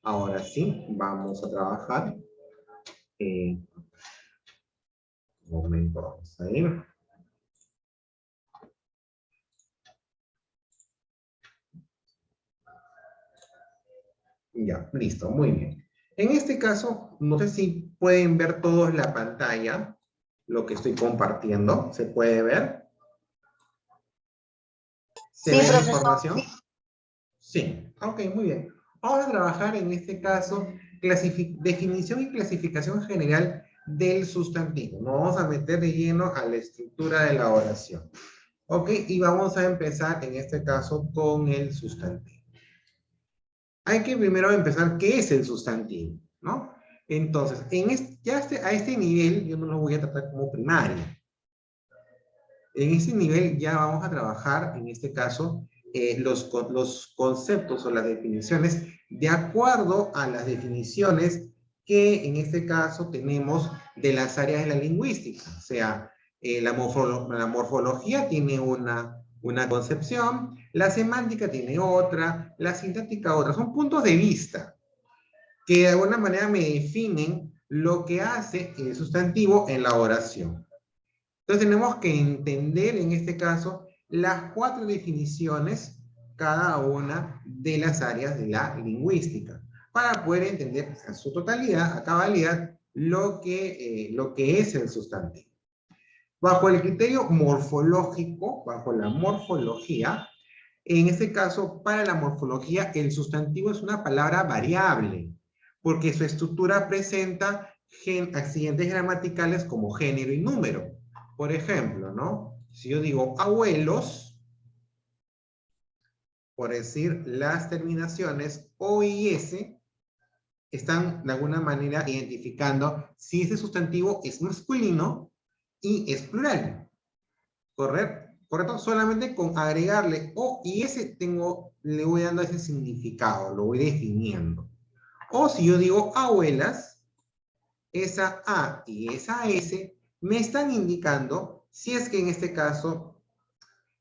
Ahora sí, vamos a trabajar. Un momento, vamos a ir. Ya, listo, muy bien. En este caso, no sé si pueden ver todos la pantalla, lo que estoy compartiendo. ¿Se puede ver? ¿Se Sí, ve la profesor. información? Sí, ok, muy bien. Vamos a trabajar en este caso definición y clasificación general del sustantivo. Nos vamos a meter de lleno a la estructura de la oración. Ok, y vamos a empezar en este caso con el sustantivo. Hay que primero empezar, ¿qué es el sustantivo? ¿No? Entonces, a este nivel yo no lo voy a tratar como primario. En este nivel ya vamos a trabajar, en este caso, los conceptos o las definiciones de acuerdo a las definiciones que en este caso tenemos de las áreas de la lingüística. O sea, la morfología tiene una concepción, la semántica tiene otra, la sintáctica otra. Son puntos de vista que de alguna manera me definen lo que hace el sustantivo en la oración. Entonces tenemos que entender en este caso las 4 definiciones, cada una de las áreas de la lingüística, para poder entender a su totalidad, a cabalidad, lo que es el sustantivo. Bajo el criterio morfológico, bajo la morfología, en este caso, para la morfología, el sustantivo es una palabra variable, porque su estructura presenta accidentes gramaticales como género y número. Por ejemplo, ¿no? Si yo digo abuelos, por decir las terminaciones O y S, están de alguna manera identificando si ese sustantivo es masculino y es plural. ¿Correcto? Solamente con agregarle O y S le voy dando ese significado, lo voy definiendo. O si yo digo abuelas, esa A y esa S me están indicando si es que en este caso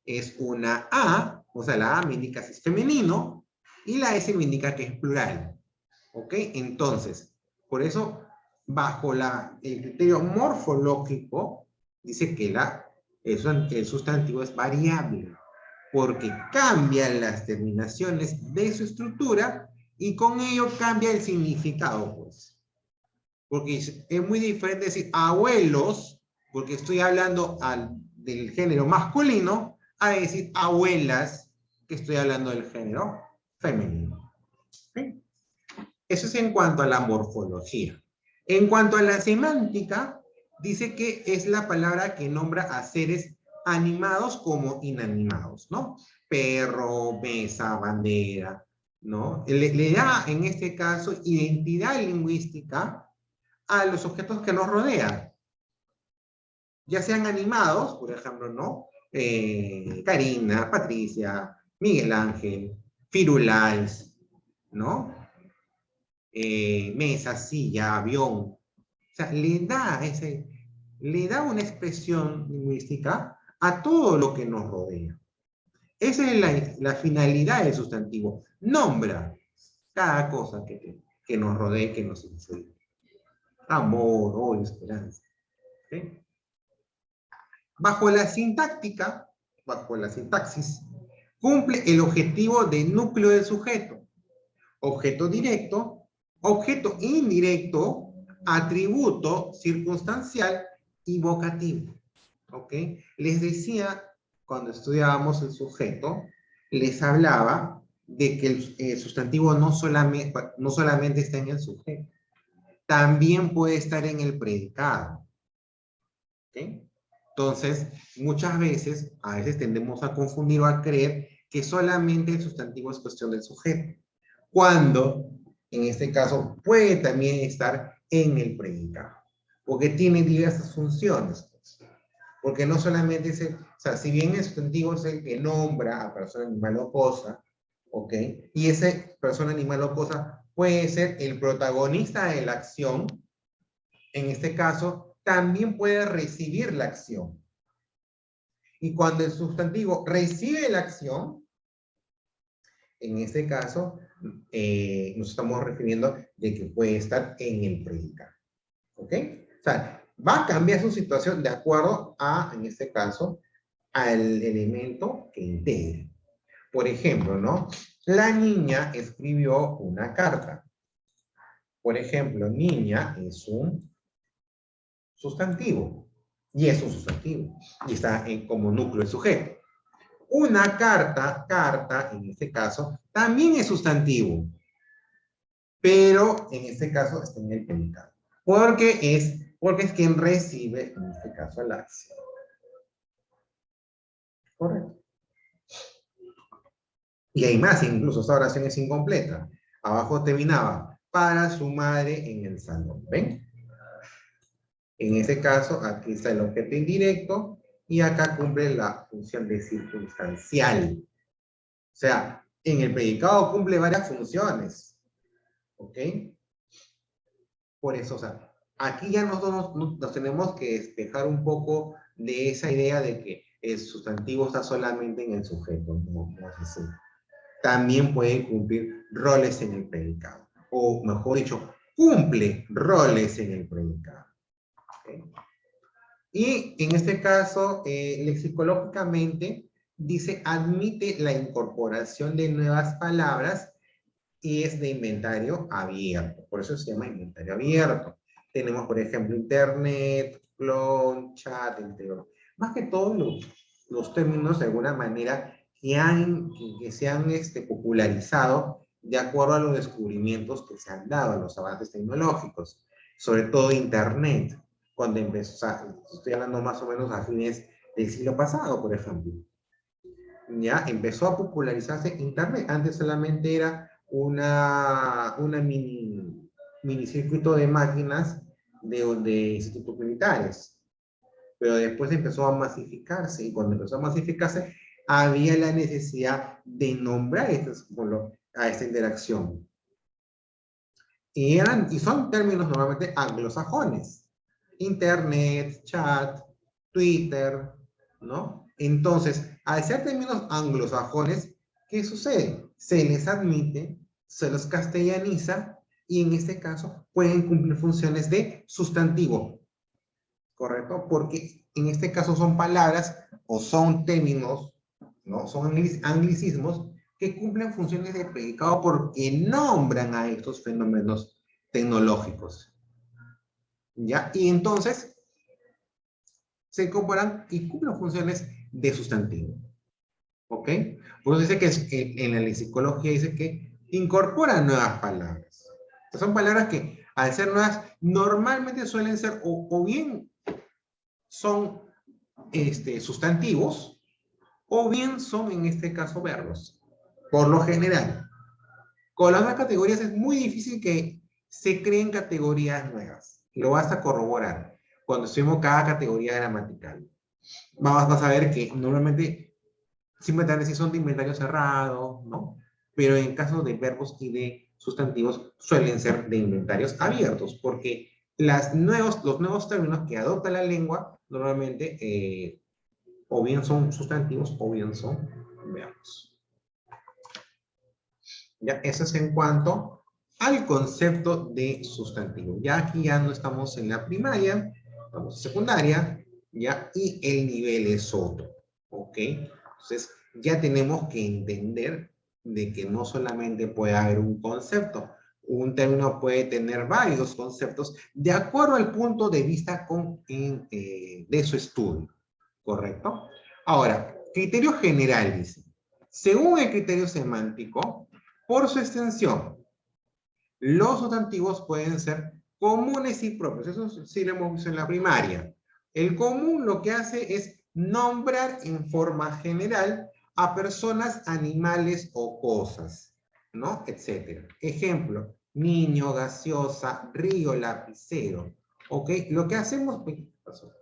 es una A, o sea, la A me indica si es femenino y la S me indica que es plural. ¿Ok? Entonces, por eso, bajo el criterio morfológico, dice que el sustantivo es variable, porque cambian las terminaciones de su estructura y con ello cambia el significado, pues. Porque es muy diferente decir abuelos, porque estoy hablando del género masculino, a decir abuelas, que estoy hablando del género femenino. ¿Sí? Eso es en cuanto a la morfología. En cuanto a la semántica, dice que es la palabra que nombra a seres animados como inanimados, ¿no? Perro, mesa, bandera, ¿no? Le da, en este caso, identidad lingüística a los objetos que nos rodean. Ya sean animados, por ejemplo, ¿no? Karina, Patricia, Miguel Ángel, Firulais, ¿no? Mesa, silla, avión. O sea, le da una expresión lingüística a todo lo que nos rodea. Esa es la finalidad del sustantivo. Nombra cada cosa que nos rodee, que nos sucede. Amor, odio, esperanza. ¿Sí? Bajo la sintáctica, bajo la sintaxis, cumple el objetivo de núcleo del sujeto. Objeto directo, objeto indirecto, atributo circunstancial y vocativo. ¿Ok? Les decía, cuando estudiábamos el sujeto, les hablaba de que el sustantivo no solamente está en el sujeto, también puede estar en el predicado. ¿Ok? Entonces, muchas veces, a veces tendemos a confundir o a creer que solamente el sustantivo es cuestión del sujeto, cuando en este caso puede también estar en el predicado, porque tiene diversas funciones. Porque no solamente o sea, si bien el sustantivo es el que nombra a persona, animal o cosa, ¿ok? Y ese persona, animal o cosa puede ser el protagonista de la acción, en este caso, también puede recibir la acción. Y cuando el sustantivo recibe la acción, En este caso, nos estamos refiriendo de que puede estar en el predicado. ¿Ok? O sea, va a cambiar su situación de acuerdo a, en este caso, al elemento que integre. Por ejemplo, ¿no? La niña escribió una carta. Por ejemplo, niña es un sustantivo. Y es un sustantivo. Y está como núcleo de sujeto. Una carta, en este caso, también es sustantivo. Pero en este caso está en el predicado. Porque es quien recibe, en este caso, la acción. Correcto. Y hay más, incluso esta oración es incompleta. Abajo terminaba, para su madre en el salón. ¿Ven? En este caso, aquí está el objeto indirecto y acá cumple la función de circunstancial. O sea, en el predicado cumple varias funciones. ¿Ok? Por eso, o sea, aquí ya nosotros nos tenemos que despejar un poco de esa idea de que el sustantivo está solamente en el sujeto. No es así. También puede cumplir roles en el predicado. O mejor dicho, cumple roles en el predicado. ¿Okay? Y en este caso, lexicológicamente, dice, admite la incorporación de nuevas palabras y es de inventario abierto. Por eso se llama inventario abierto. Tenemos, por ejemplo, internet, clon, chat, entre otros. Más que todos los términos, de alguna manera, que se han popularizado de acuerdo a los descubrimientos que se han dado, a los avances tecnológicos. Sobre todo internet, cuando empezó, o sea, estoy hablando más o menos a fines del siglo pasado, por ejemplo. Ya empezó a popularizarse internet. Antes solamente era una mini circuito de máquinas de institutos militares. Pero después empezó a masificarse y cuando empezó a masificarse había la necesidad de nombrar a esta interacción. Y son términos normalmente anglosajones. Internet, chat, Twitter, ¿no? Entonces, al ser términos anglosajones, ¿qué sucede? Se les admite, se los castellaniza y en este caso pueden cumplir funciones de sustantivo, ¿correcto? Porque en este caso son palabras o son términos, ¿no? Son anglicismos que cumplen funciones de predicado porque nombran a estos fenómenos tecnológicos. ¿Ya? Y entonces se incorporan y cumplen funciones de sustantivo. ¿Ok? Por eso dice que en la lexicología dice que incorporan nuevas palabras. Son palabras que al ser nuevas normalmente suelen ser o bien son sustantivos o bien son en este caso verbos. Por lo general. Con las nuevas categorías es muy difícil que se creen categorías nuevas. Lo vas a corroborar cuando estudiemos cada categoría gramatical. Vas a ver que normalmente simplemente son de inventario cerrado, ¿no? Pero en caso de verbos y de sustantivos suelen ser de inventarios abiertos, porque los nuevos términos que adopta la lengua normalmente o bien son sustantivos o bien son verbos. Ya, eso es en cuanto al concepto de sustantivo. Ya aquí ya no estamos en la primaria, estamos en secundaria, ya, y el nivel es otro, ¿ok? Entonces, ya tenemos que entender de que no solamente puede haber un concepto, un término puede tener varios conceptos de acuerdo al punto de vista de su estudio, ¿correcto? Ahora, criterio general, dice. Según el criterio semántico, por su extensión, los sustantivos pueden ser comunes y propios. Eso sí lo hemos visto en la primaria. El común lo que hace es nombrar en forma general a personas, animales o cosas, ¿no? Etcétera. Ejemplo, niño, gaseosa, río, lapicero. ¿Ok? Lo que hacemos... ¿Qué pasó?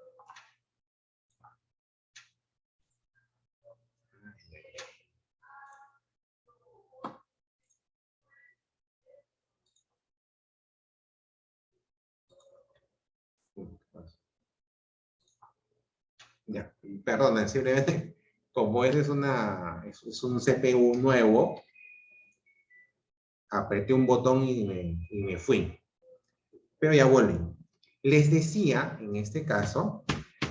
Ya, perdón, simplemente como ese es un CPU nuevo, apreté un botón y me fui. Pero ya volví. Les decía, en este caso,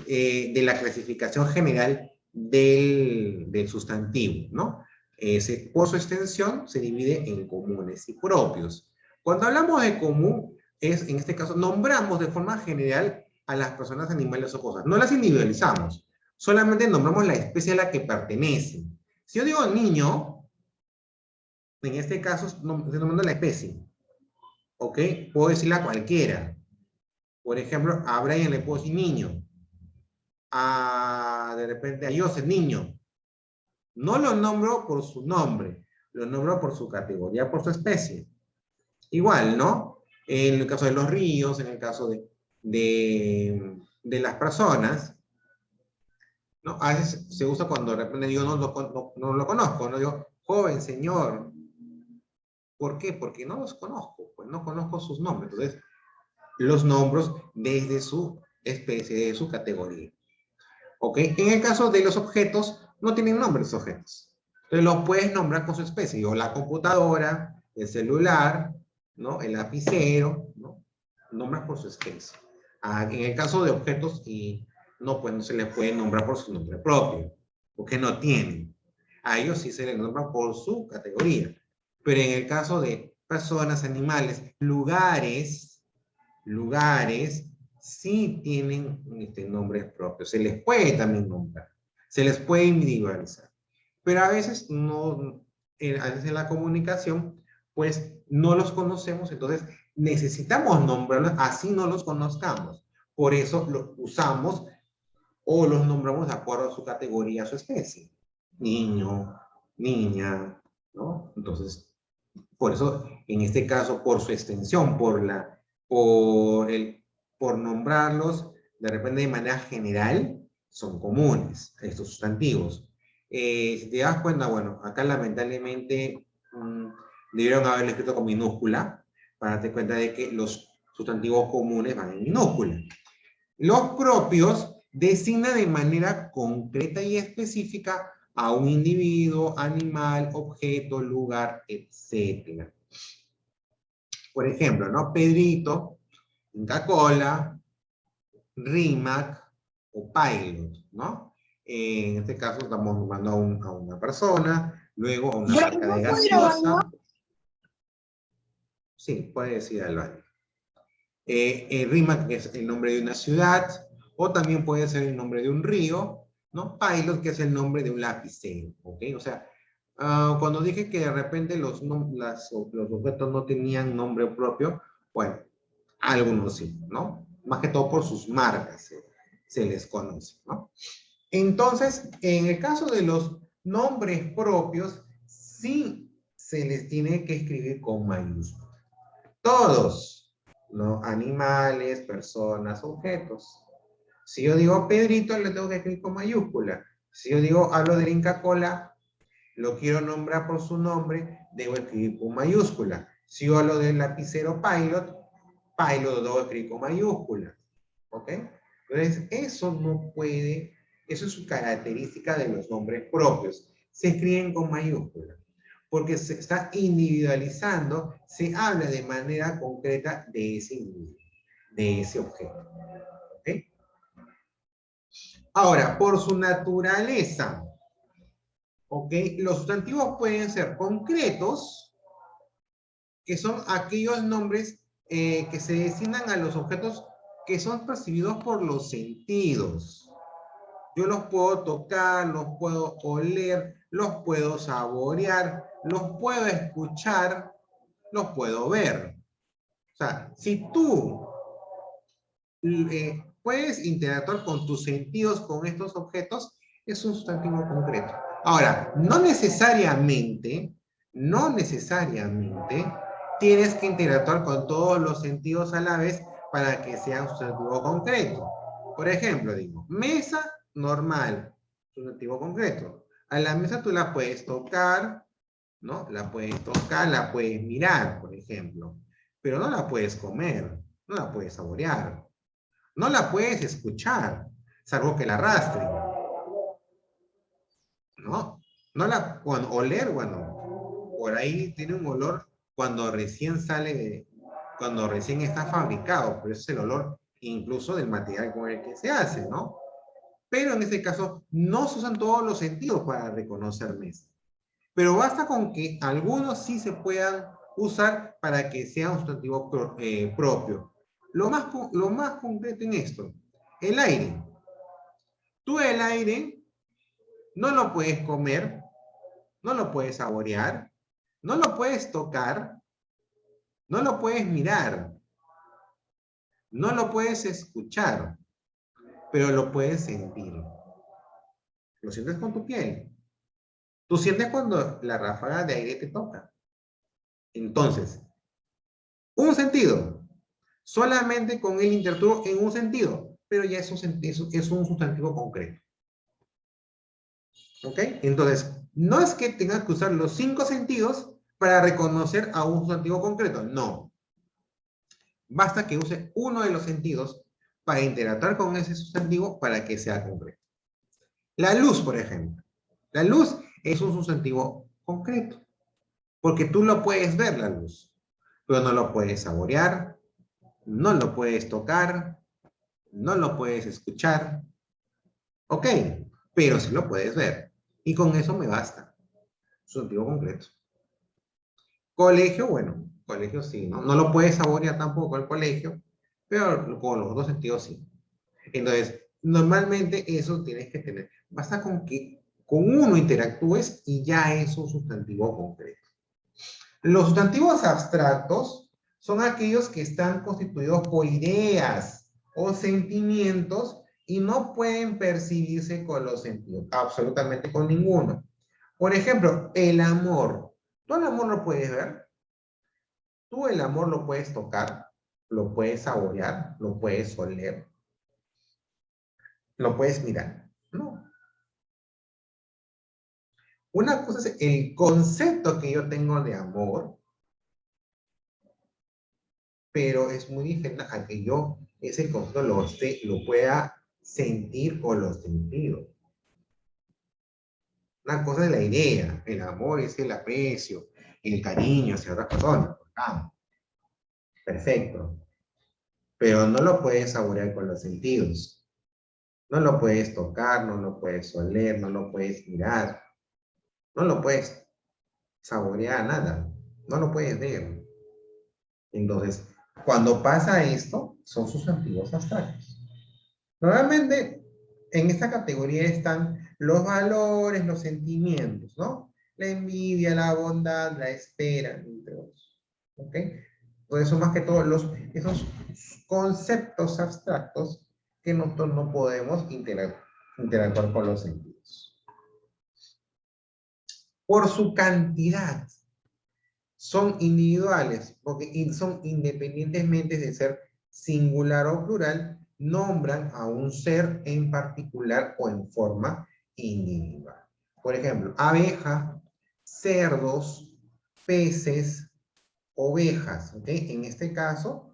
de la clasificación general del sustantivo, ¿no? Por su extensión se divide en comunes y propios. Cuando hablamos de común, en este caso, nombramos de forma general a las personas, animales o cosas. No las individualizamos, solamente nombramos la especie a la que pertenecen. Si yo digo niño, en este caso estoy nombrando la especie, ¿ok? Puedo decirle a cualquiera. Por ejemplo, a Brian le puedo decir niño. De repente a Joseph, niño. No lo nombro por su nombre, lo nombro por su categoría, por su especie. Igual, ¿no? En el caso de los ríos, en el caso de las personas, ¿no? A veces se usa cuando de repente yo no lo conozco, no digo, joven, señor. ¿Por qué? Porque no los conozco, pues no conozco sus nombres. Entonces, los nombro desde su especie, de su categoría. ¿Ok? En el caso de los objetos, no tienen nombre los objetos. Entonces los puedes nombrar con su especie, o la computadora, el celular, ¿no? El lapicero, ¿no? Nombras por su especie. En el caso de objetos, no, pues no se les puede nombrar por su nombre propio, porque no tienen. A ellos sí se les nombra por su categoría. Pero en el caso de personas, animales, lugares, sí tienen nombres propios. Se les puede también nombrar. Se les puede individualizar. Pero a veces no, a veces en la comunicación, pues no los conocemos, entonces necesitamos nombrarlos, así no los conozcamos. Por eso los usamos o los nombramos de acuerdo a su categoría, a su especie. Niño, niña, ¿no? Entonces, por eso, en este caso, por su extensión, por nombrarlos, de repente de manera general, son comunes estos sustantivos. Si te das cuenta, bueno, acá lamentablemente debieron haberlo escrito con minúscula, para darte cuenta de que los sustantivos comunes van en minúscula. Los propios designan de manera concreta y específica a un individuo, animal, objeto, lugar, etc. Por ejemplo, ¿no? Pedrito, Coca-Cola, Rimac o Pilot, ¿no? En este caso estamos nombrando a una persona, luego a una marca de gaseosa. Sí, puedes ir al baño. Rimac es el nombre de una ciudad, o también puede ser el nombre de un río, ¿no? Pilot, que es el nombre de un lapicero, ¿ok? O sea, cuando dije que de repente los objetos no tenían nombre propio, bueno, algunos sí, ¿no? Más que todo por sus marcas se les conoce, ¿no? Entonces, en el caso de los nombres propios, sí se les tiene que escribir con mayúsculas. Todos, ¿no? Animales, personas, objetos. Si yo digo Pedrito, le tengo que escribir con mayúscula. Si yo digo, hablo de Inca Kola, lo quiero nombrar por su nombre, debo escribir con mayúscula. Si yo hablo del lapicero Pilot lo debo escribir con mayúscula. ¿Ok? Entonces, eso no puede, eso es su característica de los nombres propios. Se escriben con mayúscula. Porque se está individualizando, se habla de manera concreta de ese individuo, de ese objeto. ¿Ok? Ahora, por su naturaleza, ¿ok? Los sustantivos pueden ser concretos, que son aquellos nombres que se designan a los objetos que son percibidos por los sentidos. Yo los puedo tocar, los puedo oler, los puedo saborear, los puedo escuchar, los puedo ver. O sea, si tú puedes interactuar con tus sentidos con estos objetos, es un sustantivo concreto. Ahora, no necesariamente tienes que interactuar con todos los sentidos a la vez para que sea un sustantivo concreto. Por ejemplo, digo, mesa normal, sustantivo concreto. A la mesa tú la puedes tocar, ¿no? La puedes tocar, la puedes mirar, por ejemplo. Pero no la puedes comer, no la puedes saborear. No la puedes escuchar, salvo que la arrastre. ¿No? No la, bueno, oler, bueno, por ahí tiene un olor cuando recién cuando recién está fabricado, pero es el olor incluso del material con el que se hace, ¿no? Pero en este caso no se usan todos los sentidos para reconocer mesa. Pero basta con que algunos sí se puedan usar para que sea un sustantivo propio. Lo más concreto en esto, el aire. Tú el aire no lo puedes comer, no lo puedes saborear, no lo puedes tocar, no lo puedes mirar, no lo puedes escuchar, pero lo puedes sentir. Lo sientes con tu piel. Tú sientes cuando la ráfaga de aire te toca. Entonces, un sentido, solamente con el interruptor en un sentido, pero ya es un sustantivo concreto. ¿Ok? Entonces, no es que tengas que usar los 5 sentidos para reconocer a un sustantivo concreto, no. Basta que use uno de los sentidos para interactuar con ese sustantivo para que sea concreto. La luz, por ejemplo. La luz es un sustantivo concreto, porque tú lo puedes ver, la luz, pero no lo puedes saborear, no lo puedes tocar, no lo puedes escuchar. Ok, pero sí lo puedes ver. Y con eso me basta. Sustantivo concreto. Colegio, bueno, colegio sí, ¿no? No lo puedes saborear tampoco el colegio, pero con los dos sentidos sí. Entonces, normalmente eso tienes que tener. Basta con que con uno interactúes y ya es un sustantivo concreto. Los sustantivos abstractos son aquellos que están constituidos por ideas o sentimientos y no pueden percibirse con los sentidos, absolutamente con ninguno. Por ejemplo, el amor. ¿Tú el amor lo puedes ver? Tú el amor lo puedes tocar, lo puedes saborear, lo puedes oler, lo puedes mirar. No. Una cosa es el concepto que yo tengo de amor, pero es muy diferente a que yo ese concepto lo pueda sentir o lo sentido. Una cosa es la idea, el amor es el aprecio, el cariño hacia otra persona. Perfecto. Pero no lo puedes saborear con los sentidos. No lo puedes tocar, no lo puedes oler, no lo puedes mirar, no lo puedes saborear nada, no lo puedes ver. Entonces, cuando pasa esto, son sustantivos abstractos. Normalmente, en esta categoría están los valores, los sentimientos, ¿no? La envidia, la bondad, la espera, entre otros. ¿Ok? Por eso, más que todo, esos conceptos abstractos que nosotros no podemos interactuar con los sentidos. Por su cantidad, son individuales, porque son independientemente de ser singular o plural, nombran a un ser en particular o en forma individual. Por ejemplo, abeja, cerdos, peces, ovejas. ¿Okay? En este caso,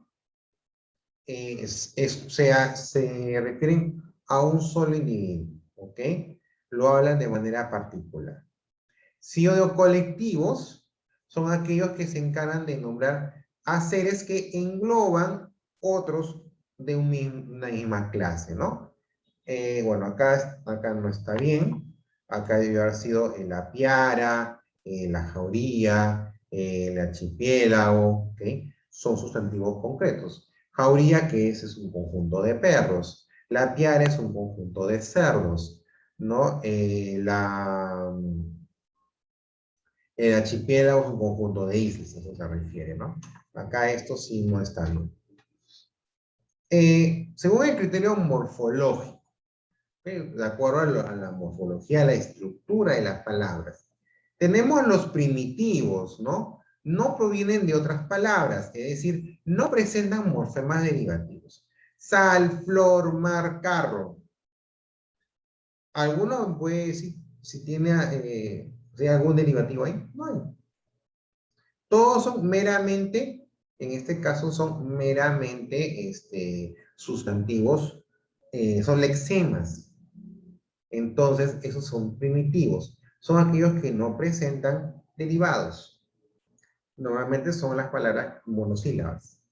se refieren a un solo individuo. ¿Ok? Lo hablan de manera particular. Si yo digo colectivos, son aquellos que se encargan de nombrar a seres que engloban otros de una misma clase, ¿no? Bueno, acá no está bien. Acá debe haber sido el apiara, la jauría, el archipiélago, ¿ok? Son sustantivos concretos. Jauría, que es un conjunto de perros. La apiara es un conjunto de cerdos, ¿no? El archipiélago es un conjunto de islas, a eso se refiere, ¿no? Acá esto sí no está bien. Según el criterio morfológico, de acuerdo a la morfología, la estructura de las palabras, tenemos los primitivos, ¿no? No provienen de otras palabras, es decir, no presentan morfemas derivativos. Sal, flor, mar, carro. ¿Alguno puede decir si tiene algún derivativo ahí? No hay. Todos son meramente, en este caso son meramente sustantivos, son lexemas. Entonces, esos son primitivos. Son aquellos que no presentan derivados. Normalmente son las palabras monosílabas.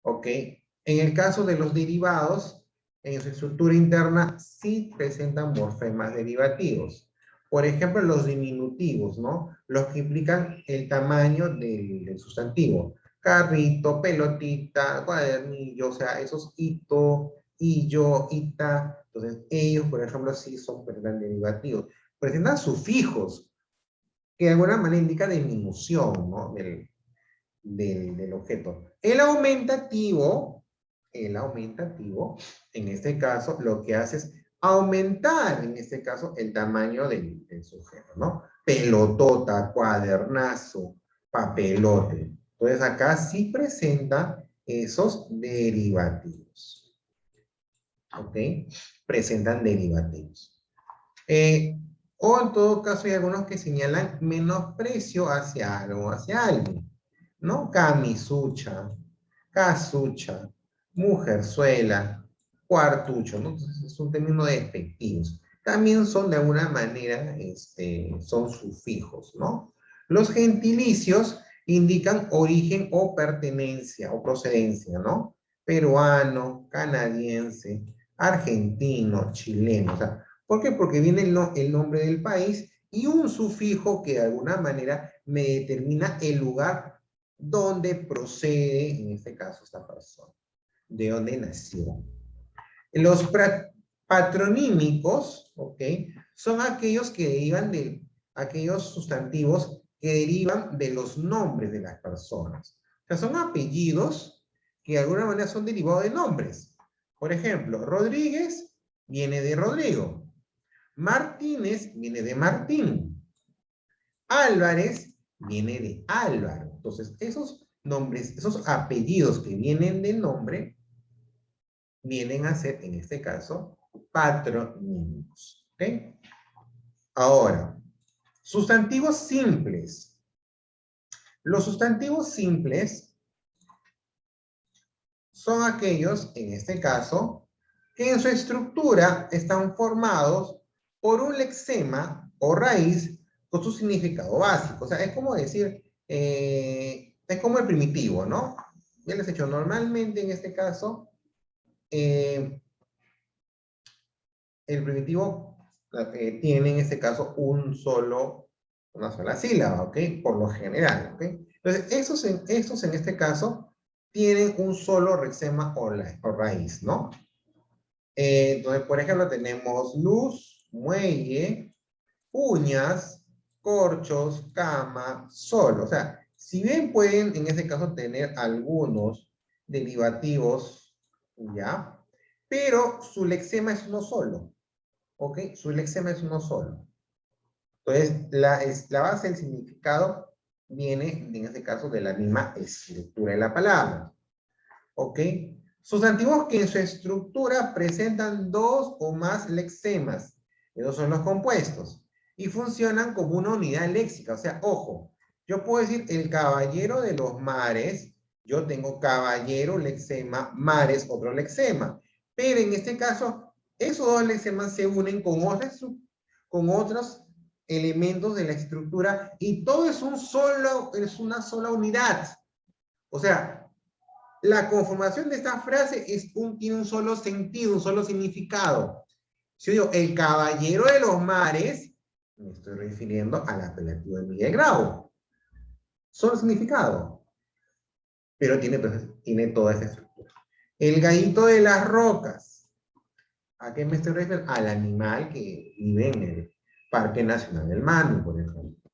¿Ok? En el caso de los derivados, en su estructura interna sí presentan morfemas derivativos. Por ejemplo, los diminutivos, ¿no? Los que implican el tamaño del sustantivo. Carrito, pelotita, cuadernillo, o sea, esos ito, illo, ita. Entonces, ellos, por ejemplo, sí presentan derivativos. Presentan sufijos, que de alguna manera indica disminución, ¿no? Del objeto. El aumentativo, en este caso, lo que hace es aumentar, en este caso, el tamaño del sujeto, ¿no? Pelotota, cuadernazo, papelote. Entonces, acá sí presenta esos derivativos. ¿Ok? Presentan derivativos. O en todo caso hay algunos que señalan menosprecio hacia algo, hacia alguien, ¿no? Camisucha, casucha, mujerzuela, cuartucho, ¿no? Entonces es un término despectivos. También son de alguna manera, son sufijos, ¿no? Los gentilicios indican origen o pertenencia o procedencia, ¿no? Peruano, canadiense, argentino, chileno, o sea, ¿por qué? Porque viene el nombre del país y un sufijo que de alguna manera me determina el lugar donde procede, en este caso, esta persona, de dónde nació. Los patronímicos, ¿ok? Son aquellos que derivan de aquellos sustantivos que derivan de los nombres de las personas. O sea, son apellidos que de alguna manera son derivados de nombres. Por ejemplo, Rodríguez viene de Rodrigo. Martínez viene de Martín. Álvarez viene de Álvaro. Entonces, esos nombres, esos apellidos que vienen de nombre, vienen a ser, en este caso, patronímicos. ¿Ok? Ahora, sustantivos simples. Los sustantivos simples son aquellos, en este caso, que en su estructura están formados por un lexema o raíz con su significado básico. O sea, es como decir, es como el primitivo, ¿no? Ya les he dicho, normalmente en este caso, el primitivo tiene en este caso una sola sílaba, ¿ok? Por lo general, ¿ok? Entonces, esos en este caso tienen un solo lexema o raíz, ¿no? Entonces, por ejemplo, tenemos luz, muelle, uñas, corchos, cama, sol. O sea, si bien pueden en este caso tener algunos derivativos, ¿ya? Pero su lexema es uno solo, ¿ok? Su lexema es uno solo. Entonces, la base del significado viene, en este caso, de la misma estructura de la palabra. ¿Ok? Sustantivos que en su estructura presentan dos o más lexemas. Esos son los compuestos. Y funcionan como una unidad léxica. O sea, ojo, yo puedo decir el caballero de los mares. Yo tengo caballero, lexema, mares, otro lexema. Pero en este caso, esos dos lexemas se unen con otros elementos de la estructura y todo es una sola unidad. O sea, la conformación de esta frase tiene un solo sentido, un solo significado. Si yo digo el caballero de los mares, me estoy refiriendo al apelativo de Miguel Grau. Solo significado, pero tiene toda esa estructura. El gallito de las rocas. ¿A qué me estoy refiriendo? Al animal que vive en el Parque Nacional del Manu, por ejemplo.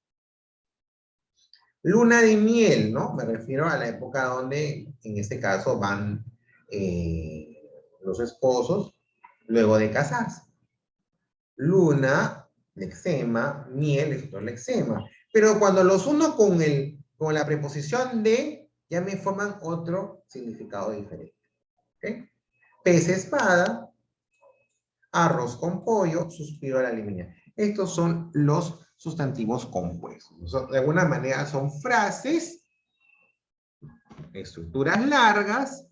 Luna de miel, ¿no? Me refiero a la época donde, en este caso, van los esposos luego de casarse. Luna, lexema, miel es otro lexema. Pero cuando los uno con la preposición de, ya me forman otro significado diferente. ¿Okay? Pez espada, arroz con pollo, suspiro a la limeña. Estos son los sustantivos compuestos. De alguna manera son frases, estructuras largas,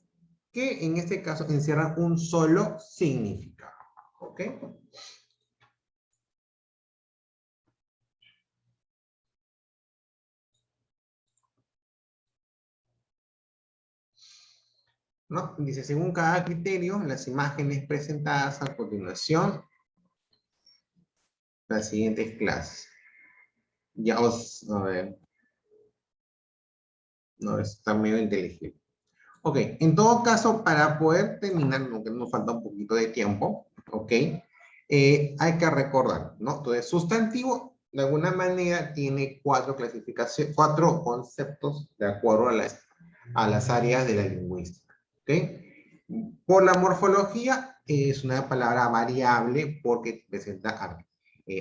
que en este caso encierran un solo significado. ¿Ok? ¿no? Dice, según cada criterio, las imágenes presentadas a continuación, las siguientes clases. Ya os, a ver, no, está medio inteligible. Ok, en todo caso, para poder terminar, aunque nos falta un poquito de tiempo, ok, hay que recordar, ¿no? Entonces, sustantivo, de alguna manera, tiene cuatro clasificaciones, cuatro conceptos de acuerdo a las áreas de la lingüística, ¿ok? Por la morfología, es una palabra variable porque presenta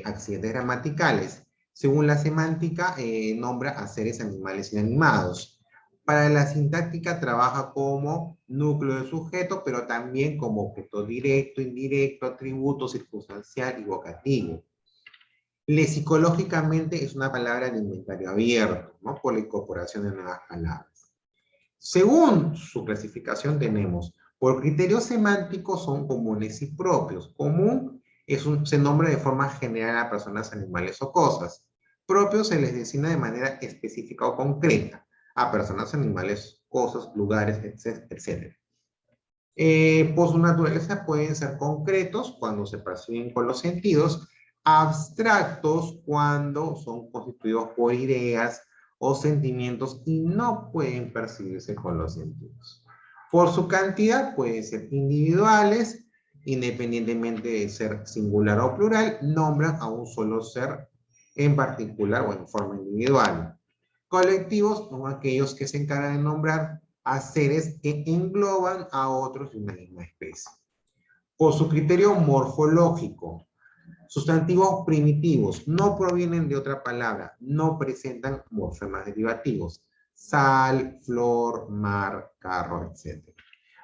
accidentes gramaticales. Según la semántica, nombra a seres animales inanimados. Para la sintáctica trabaja como núcleo de sujeto, pero también como objeto directo, indirecto, atributo, circunstancial y vocativo. Lexicológicamente es una palabra de inventario abierto, ¿no? Por la incorporación de nuevas palabras. Según su clasificación tenemos, por criterios semánticos son comunes y propios. Común se nombra de forma general a personas, animales o cosas. Propio se les designa de manera específica o concreta a personas, animales, cosas, lugares, etc. Por su naturaleza pueden ser concretos cuando se perciben con los sentidos, abstractos cuando son constituidos por ideas o sentimientos y no pueden percibirse con los sentidos. Por su cantidad pueden ser individuales, independientemente de ser singular o plural, nombran a un solo ser en particular o en forma individual. Colectivos son aquellos que se encargan de nombrar a seres que engloban a otros de una misma especie. Por su criterio morfológico, sustantivos primitivos no provienen de otra palabra, no presentan morfemas derivativos. Sal, flor, mar, carro, etc.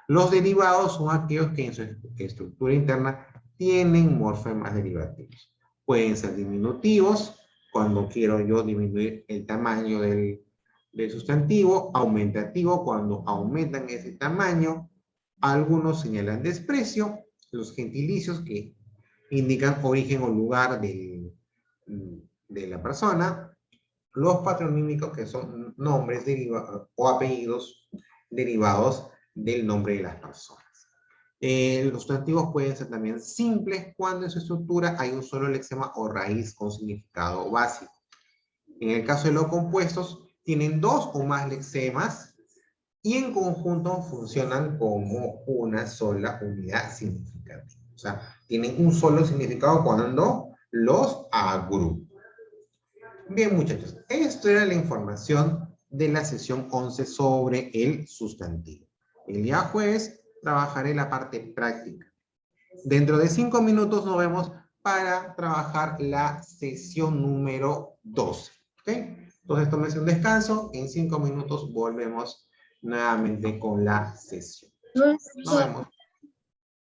Los derivados son aquellos que en su estructura interna tienen morfemas derivativos. Pueden ser diminutivos, cuando quiero yo disminuir el tamaño del sustantivo, aumentativo, cuando aumentan ese tamaño. Algunos señalan desprecio, los gentilicios que indican origen o lugar de la persona, los patronímicos que son nombres o apellidos derivados del nombre de las personas. Los sustantivos pueden ser también simples cuando en su estructura hay un solo lexema o raíz con significado básico. En el caso de los compuestos, tienen dos o más lexemas y en conjunto funcionan como una sola unidad significativa. O sea, tienen un solo significado cuando los agrupan. Bien, muchachos, esto era la información de la sesión 11 sobre el sustantivo. El día jueves trabajaré la parte práctica. Dentro de 5 minutos nos vemos para trabajar la sesión número 12. ¿Ok? Entonces, tómense un descanso. En 5 minutos volvemos nuevamente con la sesión. Nos vemos.